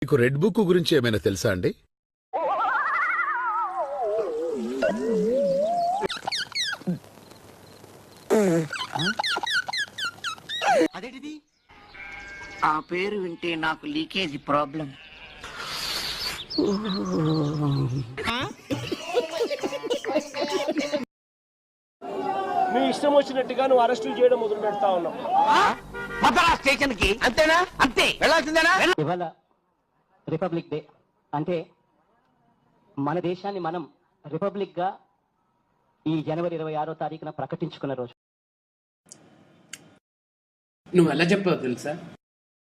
మీకు red book గురించి ఏమైనా తెలుసా అండి? అదేంటిది? ఆ పేరు వింటే నాకు లీకేజీ ప్రాబ్లం. మీ ఇష్టం వచ్చినట్టుగా నువ్వు అరెస్టులు చేయడం మొదలు పెడతా ఉన్నావు. స్టేషన్ కి అంతేనా? అంతే వెళ్ళాల్సిందేనా? ఇవాళ రిపబ్లిక్ డే అంటే మన దేశాన్ని మనం రిపబ్లిక్ గా ఈ జనవరి 26వ తారీఖున ప్రకటించుకున్న రోజు. నువ్వు ఎలా చెప్పావు తెలుసా?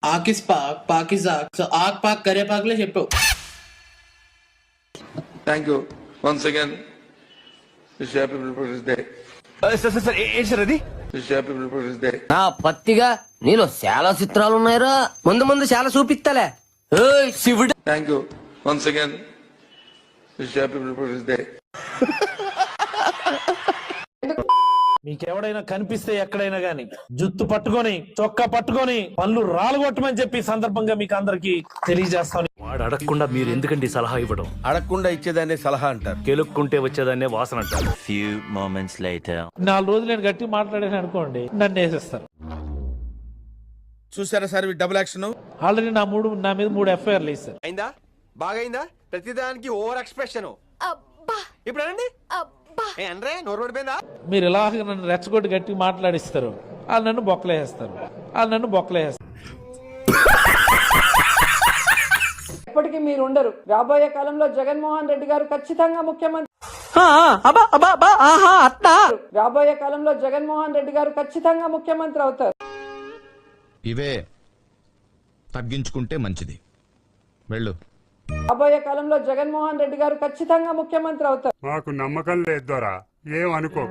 ఆకిస్ పాక్ పాకిజాక్ సో ఆక్ పాక్ కరే పాక్ లే చెప్పావు. Thank you once again. Wish happy Republic day. Sir ఏంటి సార్ అది? Wish happy Republic day. నా పత్తిగా నీలో చాలా చిత్రాలు ఉన్నాయిరా, ముందు ముందు చాలా చూపిస్తలే. శివుడు. Thank you once again. Wish happy Republic Day. మీకెవడైనా కనిపిస్తే ఎక్కడైనా గాని జుత్తు పట్టుకొని చొక్కా పట్టుకొని పళ్ళు రాలగొట్టమని చెప్పి సందర్భంగా మీకు అందరికి తెలియజేస్తాను. వాడు అడగకుండా మీరు ఎందుకండి సలహా ఇవ్వడం? అడగకుండా ఇచ్చేదాన్ని సలహా అంటారు, కెలుక్కుంటే వచ్చేదాన్నే వాసన అంటారు. Few moments later. 4 రోజులు నేను గట్టి మాట్లాడాను అనుకోండి, నన్ను వేసేస్తారు. చూసారా సార్ డబుల్ యాక్షన్? ఆల్రెడీ నా మీద 3 ఎఫ్ఐఆర్లు వేస్తారు. అయిందా? బాగైందా? ప్రతిదానికి ఓవర్ ఎక్స్ప్రెషన్. ఇప్పుడు అనండి. అంటే నోరు పడిపోయిందా? మీరు ఇలాగ నన్ను రెచ్చగొట్టి గట్టి మాట్లాడిస్తారు, వాళ్ళు నన్ను బొక్కలేస్తారు. ఎప్పటికీ మీరు ఉండరు. రాబోయే కాలంలో జగన్మోహన్ రెడ్డి గారు ఖచ్చితంగా ముఖ్యమంత్రి. రాబోయే కాలంలో జగన్మోహన్ రెడ్డి గారు ఖచ్చితంగా ముఖ్యమంత్రి అవుతారు. ఇవే తగ్గించుకుంటే మంచిది. వెళ్ళు. రాబోయే కాలంలో జగన్మోహన్ రెడ్డి గారు ఖచ్చితంగా ముఖ్యమంత్రి అవుతారు. మాకు నమ్మకం లేదు దొరా, ఏం అనుకో.